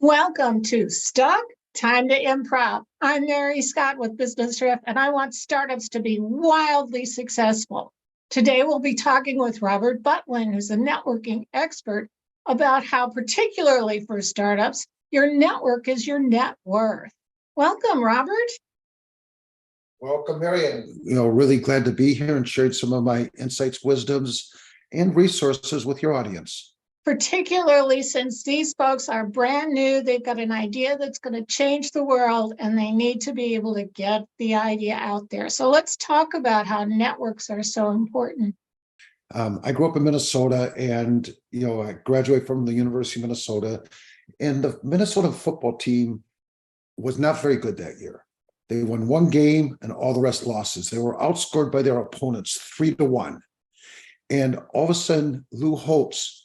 Welcome to Stuck Time to Improv. I'm Mary Scott with Business Riff, and I want startups to be wildly successful. Today, we'll be talking with Robert Butwin, who's a networking expert, about how, particularly for startups, your network is your net worth. Welcome, Robert. Welcome, Mary. Really glad to be here and share some of my insights, wisdoms, and resources with your audience. Particularly since these folks are brand new, they've got an idea that's going to change the world, and they need to be able to get the idea out there. So let's talk about how networks are so important. I grew up in Minnesota, and I graduated from the University of Minnesota, and the Minnesota football team was not very good that year. They won one game, and all the rest losses. They were outscored by their opponents 3-1, and all of a sudden, Lou Holtz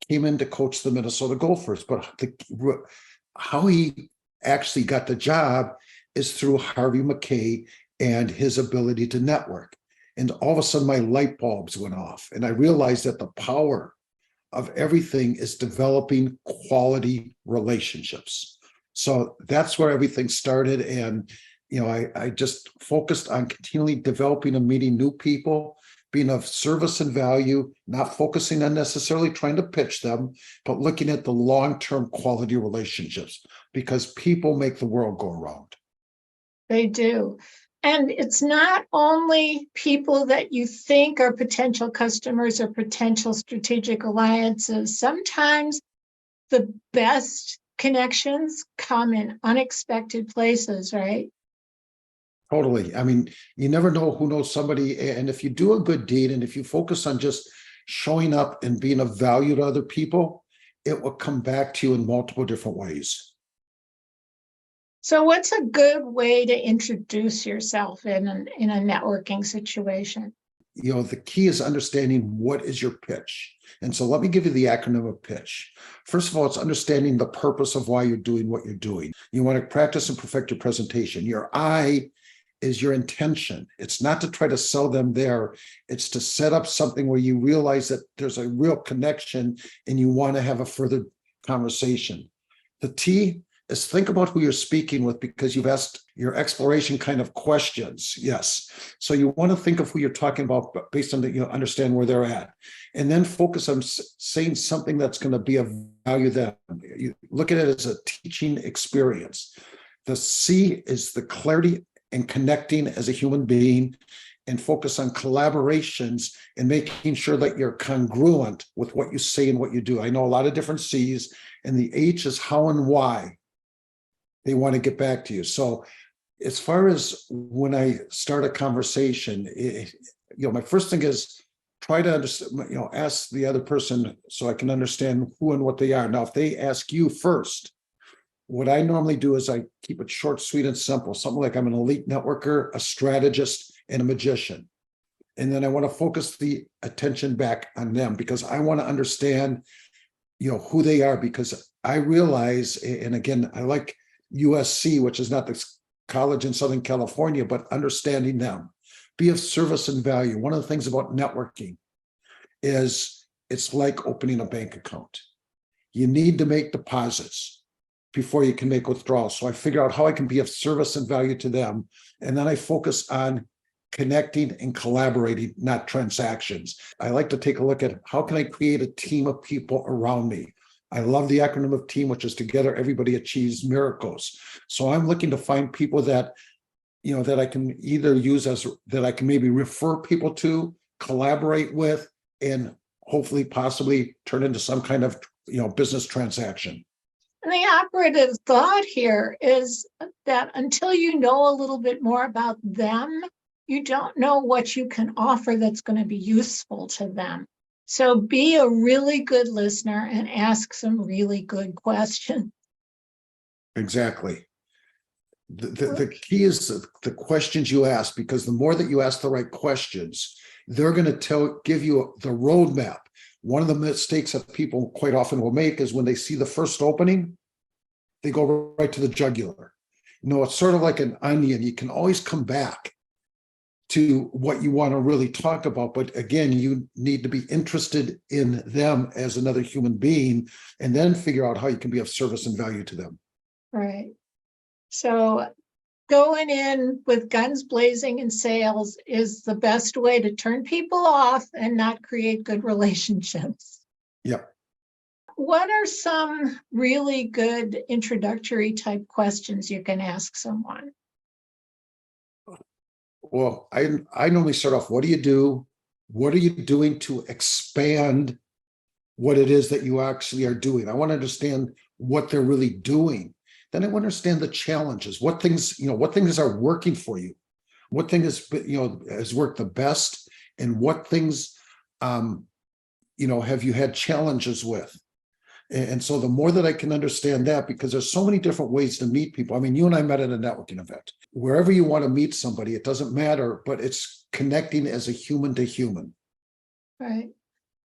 came in to coach the Minnesota Gophers. But how he actually got the job is through Harvey McKay and his ability to network. And all of a sudden, my light bulbs went off. And I realized that the power of everything is developing quality relationships. So that's where everything started. And, I just focused on continually developing and meeting new people, being of service and value, not focusing on necessarily trying to pitch them, but looking at the long-term quality relationships, because people make the world go around. They do. And it's not only people that you think are potential customers or potential strategic alliances. Sometimes the best connections come in unexpected places, right? Totally. I mean, you never know who knows somebody. And if you do a good deed, and if you focus on just showing up and being of value to other people, it will come back to you in multiple different ways. So what's a good way to introduce yourself in a networking situation? The key is understanding what is your pitch. And so let me give you the acronym of pitch. First of all, it's understanding the purpose of why you're doing what you're doing. You want to practice and perfect your presentation. Your I is your intention. It's not to try to sell them there. It's to set up something where you realize that there's a real connection and you want to have a further conversation. The T is think about who you're speaking with, because you've asked your exploration kind of questions. Yes. So you want to think of who you're talking about based on understand where they're at, and then focus on saying something that's going to be of value to them. You look at it as a teaching experience. The C is the clarity and connecting as a human being, and focus on collaborations and making sure that you're congruent with what you say and what you do. I know a lot of different C's, and the H is how and why they want to get back to you. So as far as when I start a conversation, my first thing is try to understand, ask the other person so I can understand who and what they are. Now, if they ask you first, what I normally do is I keep it short, sweet, and simple. Something like I'm an elite networker, a strategist, and a magician. And then I want to focus the attention back on them, because I want to understand, who they are, because I realize, and again, I like USC, which is not the college in Southern California, but understanding them. Be of service and value. One of the things about networking is it's like opening a bank account. You need to make deposits before you can make withdrawals. So I figure out how I can be of service and value to them. And then I focus on connecting and collaborating, not transactions. I like to take a look at how can I create a team of people around me. I love the acronym of team, which is together everybody achieves miracles. So I'm looking to find people that, that I can either use as, that I can maybe refer people to, collaborate with, and hopefully possibly turn into some kind of, business transaction. And the operative thought here is that until you know a little bit more about them, you don't know what you can offer that's going to be useful to them. So be a really good listener and ask some really good questions. Exactly. The key is the questions you ask, because the more that you ask the right questions, they're going to give you the roadmap. One of the mistakes that people quite often will make is when they see the first opening, they go right to the jugular. It's sort of like an onion. You can always come back to what you want to really talk about. But again, you need to be interested in them as another human being, and then figure out how you can be of service and value to them. Right. So going in with guns blazing in sales is the best way to turn people off and not create good relationships. Yeah. What are some really good introductory type questions you can ask someone? Well, I normally start off, what do you do? What are you doing to expand what it is that you actually are doing? I want to understand what they're really doing. Then I want to understand the challenges, what things are working for you, what thing has worked the best, and what things have you had challenges with. And so the more that I can understand that, because there's so many different ways to meet people. I mean, you and I met at a networking event. Wherever you want to meet somebody, it doesn't matter, but it's connecting as a human to human. Right.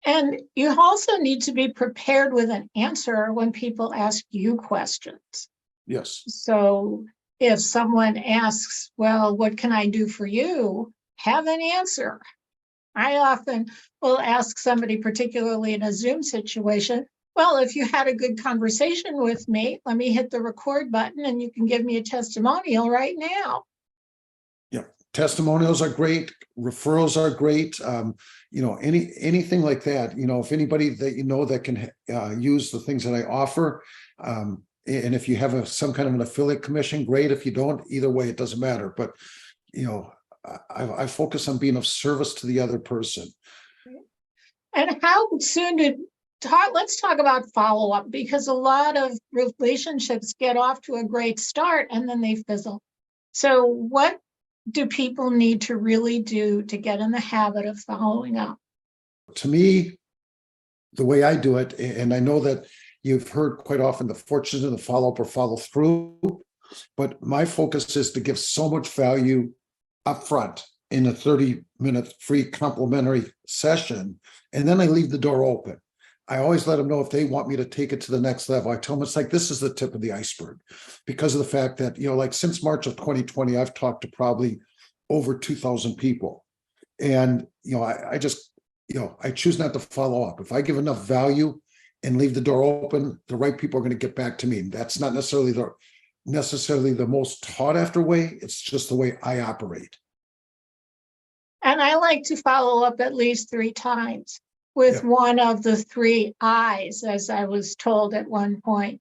And you also need to be prepared with an answer when people ask you questions. Yes. So if someone asks, well, what can I do for you? Have an answer. I often will ask somebody, particularly in a Zoom situation, well, if you had a good conversation with me, let me hit the record button and you can give me a testimonial right now. Yeah, testimonials are great. Referrals are great. Anything like that. If anybody that that can use the things that I offer, and if you have some kind of an affiliate commission, great. If you don't, either way, it doesn't matter. But I focus on being of service to the other person. And how soon let's talk about follow-up, because a lot of relationships get off to a great start and then they fizzle. So what do people need to really do to get in the habit of following up? To me, the way I do it, and I know that you've heard quite often the fortunes of the follow-up or follow-through, but my focus is to give so much value up front in a 30-minute free complimentary session, and then I leave the door open. I always let them know if they want me to take it to the next level. I tell them it's like, this is the tip of the iceberg, because of the fact that, like since March of 2020, I've talked to probably over 2,000 people. And, I just, I choose not to follow up. If I give enough value and leave the door open, the right people are going to get back to me. That's not necessarily the most taught after way. It's just the way I operate. And I like to follow up at least 3 times with one of the 3 I's, as I was told at one point.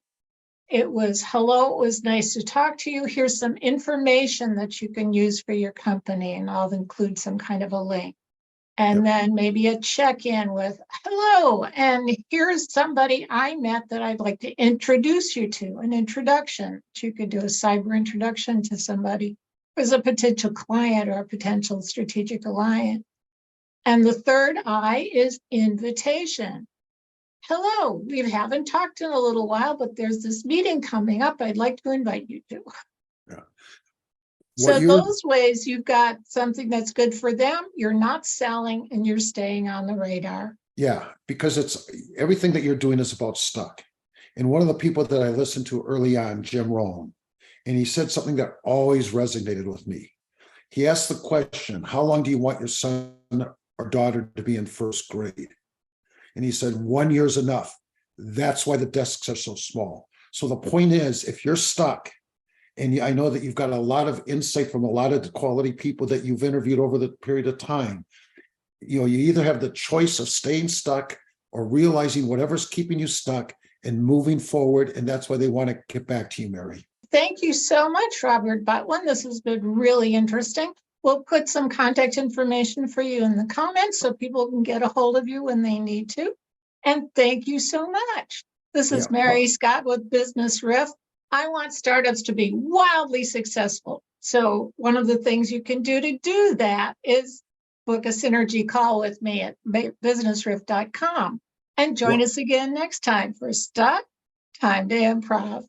It was, hello, it was nice to talk to you. Here's some information that you can use for your company, and I'll include some kind of a link. And then maybe a check-in with, hello, and here's somebody I met that I'd like to introduce you to, an introduction. You could do a cyber introduction to somebody who's a potential client or a potential strategic alliance. And the 3rd I is invitation. Hello, we haven't talked in a little while, but there's this meeting coming up I'd like to invite you to. Yeah. So those ways you've got something that's good for them, you're not selling, and you're staying on the radar. Yeah, because it's everything that you're doing is about stuck. And one of the people that I listened to early on, Jim Rohn, and he said something that always resonated with me. He asked the question, how long do you want your son or daughter to be in 1st grade? And he said, 1 year is enough. That's why the desks are so small. So the point is, if you're stuck, and I know that you've got a lot of insight from a lot of the quality people that you've interviewed over the period of time, you either have the choice of staying stuck or realizing whatever's keeping you stuck and moving forward. And that's why they want to get back to you, Mary. Thank you so much, Robert Butwin. This has been really interesting. We'll put some contact information for you in the comments so people can get a hold of you when they need to. And thank you so much. This is Mary Scott with Business Riff. I want startups to be wildly successful. So one of the things you can do to do that is book a synergy call with me at businessriff.com and join us again next time for Stuck, Time to Improv.